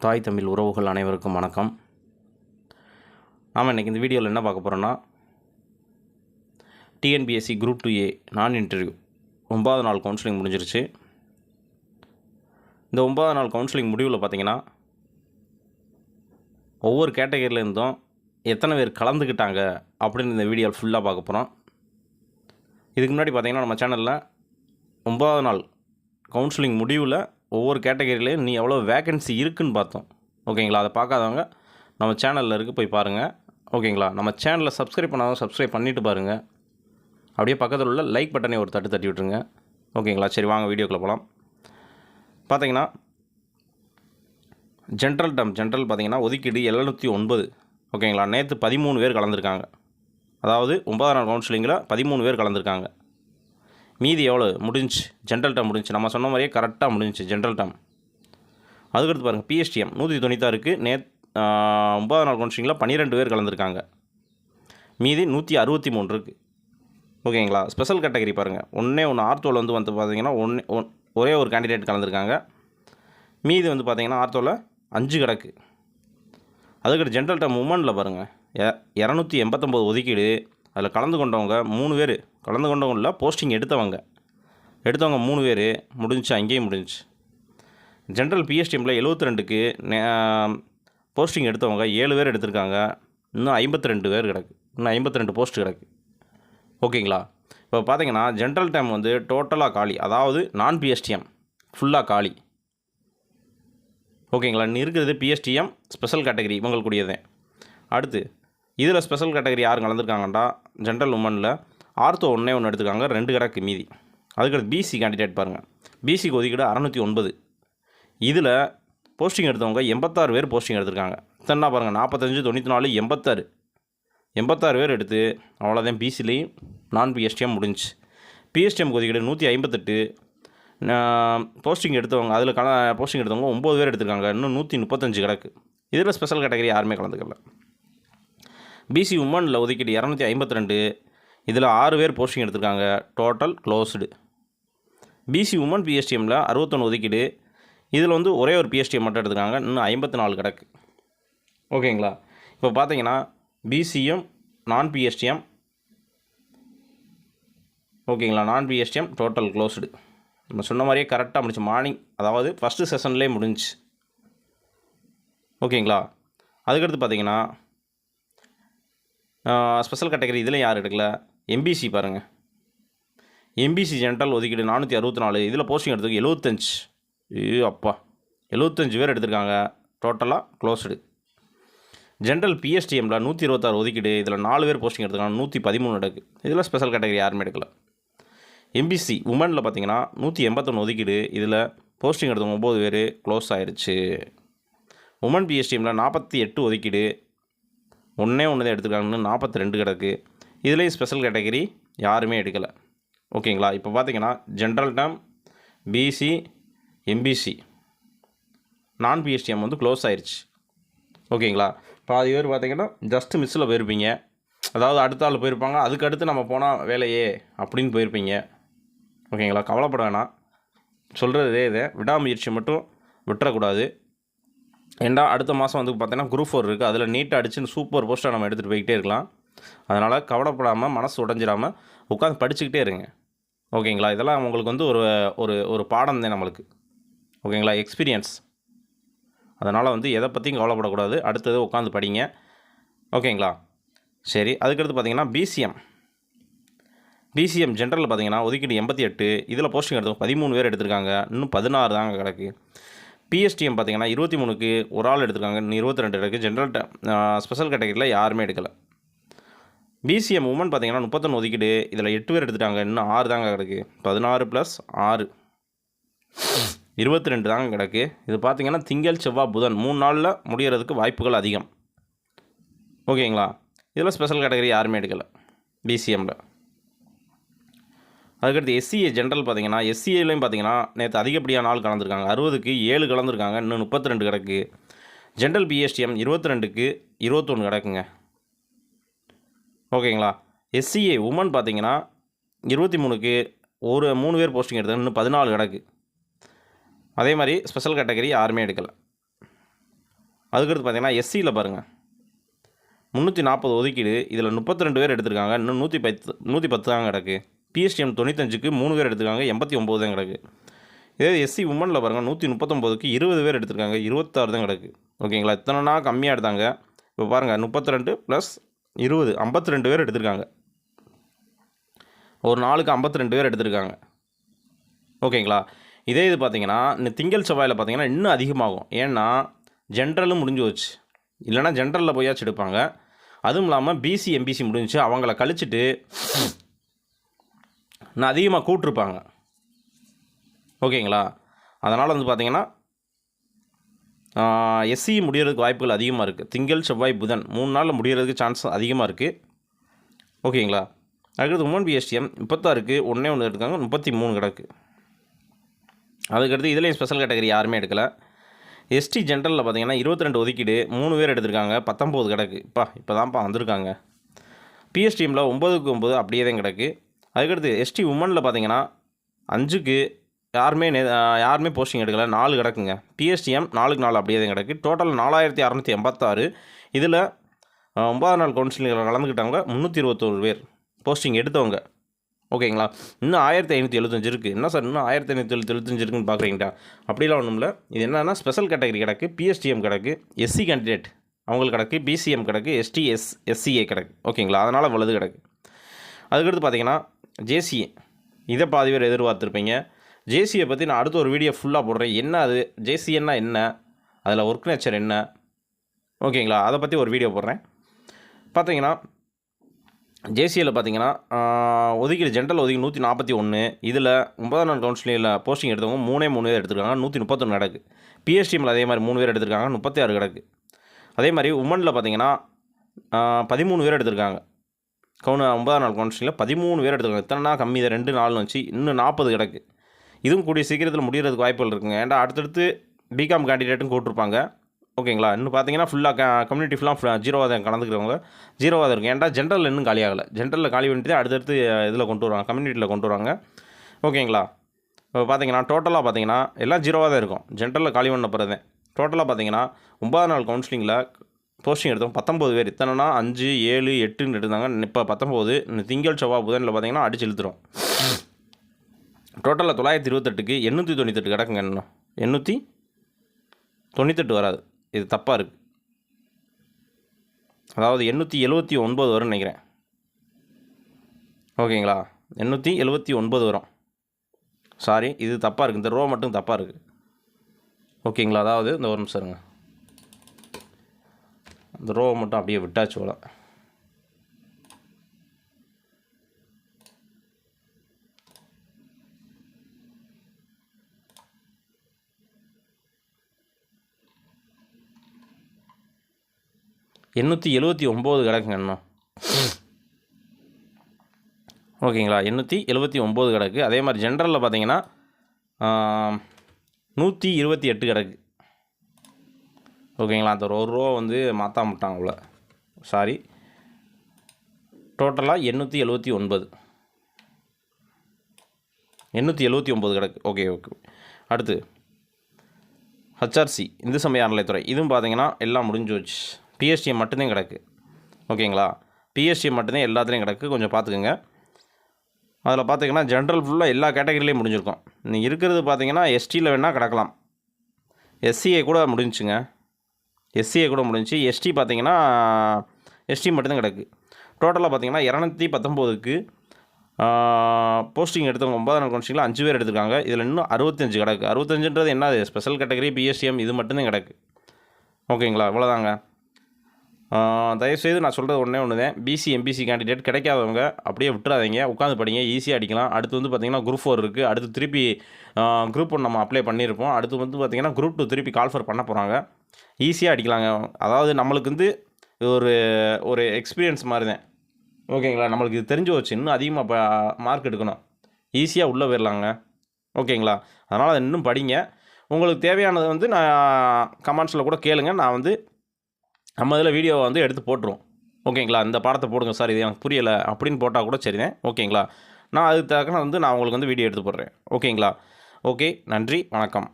தாய் தமிழ் உறவுகள் அனைவருக்கும் வணக்கம். நாம் இன்றைக்கி இந்த வீடியோவில் என்ன பார்க்க போகிறோன்னா, டிஎன்பிஎஸ்சி குரூப் 2A நான் இன்டர்வியூ 9வது நாள் கவுன்சிலிங் முடிஞ்சிருச்சு. இந்த 9வது நாள் கவுன்சிலிங் முடிவில் பார்த்திங்கன்னா, ஒவ்வொரு கேட்டகரியிலேருந்தும் எத்தனை பேர் கலந்துக்கிட்டாங்க அப்படின்னு இந்த வீடியோவில் ஃபுல்லாக பார்க்க போகிறோம். இதுக்கு முன்னாடி பார்த்திங்கன்னா நம்ம சேனலில் 9வது நாள் கவுன்சிலிங் முடிவில் ஒவ்வொரு கேட்டகரியிலையும் நீ எவ்வளோ வேக்கன்சி இருக்குதுன்னு பார்த்தோம். ஓகேங்களா? அதை பார்க்காதவங்க நம்ம சேனலில் இருக்குது, போய் பாருங்கள். ஓகேங்களா? நம்ம சேனலை சப்ஸ்கிரைப் பண்ணாதவங்க சப்ஸ்கிரைப் பண்ணிவிட்டு பாருங்கள். அப்படியே பக்கத்தில் உள்ள லைக் பட்டனை ஒரு தட்டி விட்டுருங்க. ஓகேங்களா? சரி, வாங்க வீடியோக்குள்ளே போகலாம். பார்த்தீங்கன்னா ஜென்ரல் பார்த்திங்கன்னா ஒதுக்கீடு 709. ஓகேங்களா? நேற்று 13 பேர் கலந்துருக்காங்க. அதாவது 9வது நாள் கவுன்சிலிங்கில் 13 பேர் கலந்துருக்காங்க. மீதி எவ்வளோ முடிஞ்சு? ஜென்ரல் டேர்ம் முடிஞ்சு, நம்ம சொன்ன மாதிரியே கரெக்டாக முடிஞ்சு ஜென்ரல் டேர்ம். அதுக்கடுத்து பாருங்கள், பிஎஸ்டிஎம் 196க்கு 9வது நாள் கவுன்சிலிங்கில் 12 பேர் கலந்துருக்காங்க. மீதி 163 இருக்குது. ஓகேங்களா? ஸ்பெஷல் கேட்டகரி பாருங்கள், ஒன்று ஆர்த்தோவில் வந்து பார்த்திங்கன்னா ஒரே ஒரு கேண்டிடேட் கலந்துருக்காங்க. மீதி வந்து பார்த்திங்கன்னா ஆர்த்தோவில் 5 கிடக்கு. அதுக்கடுத்து ஜென்ரல் டேர்ம் உமனில் பாருங்கள், 289 ஒதுக்கீடு. அதில் கலந்து கொண்டவங்க 3 பேர், கலந்து கொண்டவங்களில் போஸ்டிங் எடுத்தவங்க 3 பேர் முடிஞ்சு, அங்கேயும் முடிஞ்சு. ஜென்ரல் பிஎஸ்டிஎம்மில் 72க்கு போஸ்டிங் எடுத்தவங்க 7 பேர் எடுத்திருக்காங்க. இன்னும் 52 பேர் கிடக்கு, இன்னும் 52 போஸ்ட் கிடக்கு. ஓகேங்களா? இப்போ பார்த்தீங்கன்னா ஜென்ரல் டைம் வந்து டோட்டலாக காலி, அதாவது நான் பிஎஸ்டிஎம் ஃபுல்லாக காலி. ஓகேங்களா? இன்னும் இருக்கிறது பிஎஸ்டிஎம் ஸ்பெஷல் கேட்டகரி இவங்களுக்குரியதே. அடுத்து இதில் ஸ்பெஷல் கேட்டகரி யார் கலந்துருக்காங்கண்டா, ஜென்ரல் உமனில் ஆர்த்தோ ஒன்று எடுத்துருக்காங்க, 2 கிடக்கு மீதி. அதுக்கடுத்து பிசி கேண்டிடேட் பாருங்கள், பிசிக்கு ஒதுக்கீடு 609. இதில் போஸ்டிங் எடுத்தவங்க 86 பேர் போஸ்டிங் எடுத்திருக்காங்க. இத்தனை பாருங்கள், 45, 94, 86 பேர் எடுத்து அவ்வளோதான். பிசிலையும் நான் பிஎஸ்டிஎம் முடிஞ்சு. பிஎஸ்டிஎம் ஒதுக்கீடு 158. போஸ்டிங் எடுத்தவங்க அதில் போஸ்டிங் எடுத்தவங்க 9 பேர் எடுத்திருக்காங்க. இன்னும் 135 கிடக்கு. இதில் ஸ்பெஷல் கேட்டகரி யாருமே கலந்துக்கல. பிசி உமனில் ஒதுக்கீடு 252. இதில் 6 பேர் போஸ்டிங் எடுத்திருக்காங்க. Total closed. பிசி உமன் பிஎஸ்டிஎம்மில் 61 ஒதுக்கீடு. இதில் வந்து ஒரே ஒரு பிஎஸ்டிஎம் மட்டும் எடுத்துருக்காங்க. இன்னும் 54 கிடக்கு. ஓகேங்களா? இப்போ பார்த்தீங்கன்னா பிசிஎம் நான் பிஎஸ்டிஎம், ஓகேங்களா, நான் பிஎஸ்டிஎம் டோட்டல் க்ளோஸ்டு. நம்ம சொன்ன மாதிரியே கரெக்டாக முடிச்சு. மார்னிங், அதாவது ஃபஸ்ட்டு செஷன்லேயே முடிஞ்சு. ஓகேங்களா? அதுக்கடுத்து பார்த்தீங்கன்னா ஸ்பெஷல் கேட்டகரி இதில் யார் எடுக்கல, எம்பிசி பாருங்கள். எம்பிசி ஜென்ரல் ஒதுக்கீடு 464. இதில் போஸ்டிங் எடுத்துக்கு 75. அப்பா, 75 பேர் எடுத்திருக்காங்க. டோட்டலாக க்ளோஸ்டு. ஜென்ரல் பிஎஸ்டிஎம்மில் 126 ஒதுக்கீடு. இதில் 4 பேர் போஸ்டிங் எடுத்துருக்காங்க. 113 எடுக்கு. இதில் ஸ்பெஷல் கேட்டகரி யாருமே எடுக்கல. எம்பிசி உமனில் பார்த்தீங்கன்னா 181 ஒதுக்கீடு. இதில் போஸ்டிங் எடுத்தவங்க 9 பேர், க்ளோஸ் ஆகிடுச்சு. உமன் பிஎஸ்டிஎம்மில் 48 ஒதுக்கீடு. ஒன்றே தான் எடுத்துருக்காங்கன்னு 42 கிடக்கு. இதுலேயும் ஸ்பெஷல் கேட்டகரி யாருமே எடுக்கலை. ஓகேங்களா? இப்போ பார்த்தீங்கன்னா ஜென்ரல் டேர்ம், பிசி, எம்பிசி, நான் பிஎஸ்டிஎம் வந்து க்ளோஸ் ஆயிடுச்சு. ஓகேங்களா? பாதி பேர் பார்த்தீங்கன்னா ஜஸ்ட்டு மிஸ்ஸில் போயிருப்பீங்க. அதாவது அடுத்த ஆள் போயிருப்பாங்க, அதுக்கு அடுத்து நம்ம போனால் வேலையே அப்படின்னு போயிருப்பீங்க. ஓகேங்களா? கவலைப்பட வேணாம். சொல்கிறதே இதை விடாமுயற்சி மட்டும் விட்டுறக்கூடாது. ஏண்டா அடுத்த மாதம் வந்து பார்த்தீங்கன்னா குரூப் 4 இருக்குது. அதில் நீட்டாக அடிச்சு சூப்பர் போஸ்ட்டாக நம்ம எடுத்துகிட்டு போய்கிட்டே இருக்கலாம். அதனால் கவலைப்படாமல், மனசு உடஞ்சிடாமல் உட்காந்து படிச்சுக்கிட்டே இருங்க. ஓகேங்களா? இதெல்லாம் உங்களுக்கு வந்து ஒரு பாடம் தான் நம்மளுக்கு. ஓகேங்களா? எக்ஸ்பீரியன்ஸ். அதனால் வந்து எதை பற்றியும் கவலைப்படக்கூடாது. அடுத்தது உட்காந்து படிங்க. ஓகேங்களா? சரி, அதுக்கடுத்து பார்த்தீங்கன்னா பிசிஎம் ஜென்ரலில் பார்த்தீங்கன்னா ஒதுக்கீடு 88. இதில் போஸ்டிங் எடுத்தவங்க 13 பேர் எடுத்திருக்காங்க. இன்னும் 16 தாங்க கிடக்கு. பிஎஸ்டிஎம் பார்த்தீங்கன்னா 23க்கு ஒரு ஆள் எடுத்திருக்காங்க. இன்னும் 22 இருக்குது. ஜென்ரல் ஸ்பெஷல் கேட்டகரியில் யாருமே எடுக்கலை. பிசிஎம் உமன் பார்த்தீங்கன்னா 31 ஒதுக்கீடு. இதில் 8 பேர் எடுத்துட்டாங்க. இன்னும் 6 தாங்க கிடக்கு. 16 + 6 22 தாங்க கிடக்கு. இது பார்த்திங்கன்னா திங்கள், செவ்வாய், புதன் 3 நாளில் முடிகிறதுக்கு வாய்ப்புகள் அதிகம். ஓகேங்களா? இதில் ஸ்பெஷல் கேட்டகரி யாருமே எடுக்கலை பிசிஎம்மில். அதுக்கடுத்து எஸ்சிஏ ஜென்ரல் பார்த்தீங்கன்னா எஸ்சிஏலையும் பார்த்தீங்கன்னா நேற்று அதிகப்படியான ஆள் கலந்துருக்காங்க. 60க்கு 7 கலந்துருக்காங்க. இன்னும் 32 கிடக்கு. ஜென்ரல் பிஎஸ்டிஎம் 22க்கு 21 கிடக்குங்க. ஓகேங்களா? எஸ்சிஏ உமன் பார்த்தீங்கன்னா 23க்கு 3 பேர் போஸ்டிங் எடுத்தாங்க. இன்னும் 14 கிடக்கு. அதே மாதிரி ஸ்பெஷல் கேட்டகரி யாருமே எடுக்கலை. அதுக்கடுத்து பார்த்தீங்கன்னா எஸ்சியில் பாருங்கள் 340 ஒதுக்கீடு, இதில் 32 பேர் எடுத்திருக்காங்க, இன்னும் 110 தான் கிடக்கு. பிஎஸ்டிஎம் 95க்கு 3 பேர் எடுத்திருக்காங்க, 89 தான் கிடக்கு. இதே எஸ்சி உமனில் பாருங்கள் 139க்கு 20 பேர் எடுத்திருக்காங்க, 26 தான் கிடக்கு. ஓகேங்களா, இத்தனைனா கம்மியாக எடுத்தாங்க. இப்போ பாருங்கள் 32 + 20 52 பேர் எடுத்திருக்காங்க. ஒரு நாளுக்கு 52 பேர் எடுத்திருக்காங்க. ஓகேங்களா, இதே இது பார்த்தீங்கன்னா இந்த திங்கள் செவ்வாயில் பார்த்தீங்கன்னா இன்னும் அதிகமாகும். ஏன்னா ஜென்ரலும் முடிஞ்சு வச்சு, இல்லைனா ஜென்ரலில் போயாச்சும் எடுப்பாங்க. அதுவும் இல்லாமல் பிசி எம்பிசி முடிஞ்சிச்சு, அவங்கள கழிச்சிட்டு இன்னும் அதிகமாக கூட்டிருப்பாங்க. ஓகேங்களா, அதனால் வந்து பார்த்திங்கன்னா எஸ்சி முடிகிறதுக்கு வாய்ப்புகள் அதிகமாக இருக்குது. திங்கள் செவ்வாய் புதன் 3 நாளில் முடிகிறதுக்கு சான்ஸ் அதிகமாக இருக்குது. ஓகேங்களா, அதுக்கடுத்து உமன் பிஎஸ்டிஎம் 36க்கு 1 எடுத்துக்காங்க, 33 கிடக்கு. அதுக்கடுத்து இதுலேயும் ஸ்பெஷல் கேட்டகரி யாருமே எடுக்கலை. எஸ்டி ஜென்ரலில் பார்த்தீங்கன்னா 22 ஒதுக்கீடு, 3 பேர் எடுத்திருக்காங்க, 19 கிடக்கு. இப்போ தான்ப்பா வந்திருக்காங்க. பிஎஸ்டிஎம்மில் 9க்கு 9 அப்படியே தான் கிடக்கு. அதுக்கடுத்து எஸ்டி உமனில் பார்த்தீங்கன்னா 5க்கு யாருமே போஸ்டிங் எடுக்கலை, 4 கிடக்குங்க. பிஎஸ்டிஎம் 4க்கு 4 அப்படியே தான் கிடக்கு. டோட்டல் 4686. இதில் 9 நாள் கவுன்சிலிங்கில் கலந்துக்கிட்டவங்க 321 பேர் போஸ்டிங் எடுத்தவங்க. ஓகேங்களா, இன்னும் 1575 இருக்குது. என்ன சார் இன்னும் 1575 இருக்குன்னு பார்க்குறீங்களா? அப்படிலாம் ஒன்றும் இல்லை. இது என்னென்னா ஸ்பெஷல் கேட்டகரி கிடக்கு, பிஎஸ்டிஎம் கிடக்கு, எஸ்சி கேண்டிடேட் அவங்களுக்கு கிடக்கு, பிசிஎம் கிடக்கு, எஸ்சிஏ கிடக்கு. ஓகேங்களா, அதனால் வலது கிடக்கு. அதுக்கடுத்து பார்த்தீங்கன்னா ஜேசிஏ, இதை பாதி பேர் எதிர்பார்த்துருப்பீங்க. ஜேசியை பற்றி நான் அடுத்த ஒரு வீடியோ ஃபுல்லாக போடுறேன். என்ன அது ஜேசிஏன்னா என்ன, அதில் ஒர்க் நேச்சர் என்ன, ஓகேங்களா, அதை பற்றி ஒரு வீடியோ போடுறேன். பார்த்தீங்கன்னா ஜேசியில் பார்த்தீங்கன்னா ஒதுக்கீடு ஜென்ரல் ஒதுக்கி 141. இதில் 9 நாள் கவுன்சிலிங்கில் போஸ்டிங் எடுத்தவங்க 3 பேர் எடுத்திருக்காங்க, 131 கிடக்கு. பிஎஸ்டிஎம்மில் அதே மாதிரி 3 பேர் எடுத்திருக்காங்க, 36 கிடக்கு. அதே மாதிரி உமனில் பார்த்தீங்கன்னா 13 பேர் எடுத்திருக்காங்க. 9 நாள் கவுன்சிலிங்கில் 13 பேர் எடுத்திருக்காங்க. இத்தனைனா கம்மி தான், 2 நாள் வச்சு இன்னும் 40 கிடக்கு. இதுவும் கூடிய சீக்கிரத்தில் முடிகிறதுக்கு வாய்ப்புகள் இருக்குங்க. ஏன்டா அடுத்தடுத்து பிகாம் கேண்டிடேட்டும் கூட்டிருப்பாங்க. ஓகேங்களா, இன்னும் பார்த்தீங்கன்னா ஃபுல்லாக கம்யூனிட்டி ஃபுல்லாக 0வாக தான் கலந்துக்கிறவங்க 0வாக தான் இருக்கும். ஏன்டா ஜென்ரலில் இன்னும் காலியாகலை. ஜென்ரலில் காலி பண்ணிட்டு அடுத்தடுத்து இதில் கொண்டு வருவாங்க, கம்யூனிட்டியில் கொண்டு வருவாங்க. ஓகேங்களா, இப்போ பார்த்தீங்கன்னா டோட்டலாக பார்த்தீங்கன்னா எல்லாம் 0வாக தான் இருக்கும். ஜென்ரலில் காலி பண்ண பிறகு தான் டோட்டலாக பார்த்தீங்கன்னா 9 நாள் கவுன்சிலிங்கில் போஸ்டிங் எடுத்தவங்க 19 பேர். இத்தனைனா 5, 7, 8ன்னு எடுத்தாங்க. இப்போ 19. திங்கள் செவ்வாய் புதனில் பார்த்தீங்கன்னா அடிச்சு இழுத்துரும். டோட்டலில் 928க்கு 898 கிடக்குங்க. இன்னும் 898 வராது, இது தப்பாக இருக்குது. அதாவது 879 வரும்னு நினைக்கிறேன். ஓகேங்களா, 879 வரும். சாரி, இது தப்பாக இருக்குது, இந்த ரோ மட்டும் தப்பாக இருக்குது. ஓகேங்களா, அதாவது இந்த ஒரு நிமிஷம் இருங்க, இந்த ரோ மட்டும் அப்படியே விட்டாச்சு போல. எண்ணூற்றி 79 கிடக்குங்க இன்னும். ஓகேங்களா, 879 கிடக்கு. அதே மாதிரி ஜென்ரலில் பார்த்தீங்கன்னா 128 கிடக்கு. ஓகேங்களா, அந்த ஒரு ரூபா வந்து மாற்றாமட்டாங்க அவ்வளோ. சாரி, டோட்டலாக 879 கிடக்கு. ஓகே. அடுத்து ஹச்ஆர்சி இந்து சமய அறநிலையத்துறை, இதுவும் பார்த்தீங்கன்னா எல்லாம் முடிஞ்சு வச்சு. பிஎஸ்டிஎம் மட்டும்தான் கிடக்கு. ஓகேங்களா, பிஎஸ்டிஎம் மட்டும்தான் எல்லாத்துலேயும் கிடக்கு, கொஞ்சம் பார்த்துக்குங்க. அதில் பார்த்தீங்கன்னா ஜென்ரல் ஃபுல்லாக எல்லா கேட்டகரிலையும் முடிஞ்சிருக்கும். நீங்கள் இருக்கிறது பார்த்தீங்கன்னா எஸ்டியில் வேணால் கிடக்கலாம். எஸ்சிஏ கூட முடிஞ்சுங்க, எஸ்டி பார்த்தீங்கன்னா எஸ்டி மட்டும்தான் கிடக்கு. டோட்டலாக பார்த்தீங்கன்னா 219க்கு போஸ்டிங் எடுத்தவங்க 9 நாள் கவுன்சிலிங்கில் 5 பேர் எடுத்திருக்காங்க. இதில் இன்னும் 65 கிடக்கு. 65ன்றது என்ன, ஸ்பெஷல் கேட்டகரி பிஎஸ்டிஎம் இது மட்டும்தான் கிடக்கு. ஓகேங்களா, இவ்வளோதாங்க. தயவுசெய்து நான் சொல்கிறது ஒன்று தான், பிசி எம்பிசி கேண்டிடேட் கிடைக்காதவங்க அப்படியே விட்டுறாதீங்க, உட்காந்து படிங்க, ஈஸியாக அடிக்கலாம். அடுத்து வந்து பார்த்திங்கன்னா குரூப் 4 இருக்குது. அடுத்து திருப்பி குரூப் 1 நம்ம அப்ளை பண்ணியிருப்போம். அடுத்து வந்து பார்த்திங்கன்னா குரூப் 2 திருப்பி கால்ஃபர் பண்ண போகிறாங்க. ஈஸியாக அடிக்கலாங்க. அதாவது நம்மளுக்கு வந்து ஒரு எக்ஸ்பீரியன்ஸ் மாதிரி தான். ஓகேங்களா, நம்மளுக்கு இது தெரிஞ்சு வச்சு இன்னும் அதிகமாக மார்க் எடுக்கணும், ஈஸியாக உள்ளே போயிடலாங்க. ஓகேங்களா, அதனால் அதை இன்னும் படிங்க. உங்களுக்கு தேவையானது வந்து நான் கமெண்ட்ஸில் கூட கேளுங்க, நான் வந்து நம்ம இதில் வீடியோவை வந்து எடுத்து போட்டுருவோம். ஓகேங்களா, இந்த பாடத்தை போடுங்க சார், இது எனக்கு புரியலை அப்படின்னு போட்டால் கூட சரிதான். ஓகேங்களா, நான் அதுக்கு தக்கன வந்து நான் உங்களுக்கு வந்து வீடியோ எடுத்து போடுறேன். ஓகேங்களா, ஓகே, நன்றி, வணக்கம்.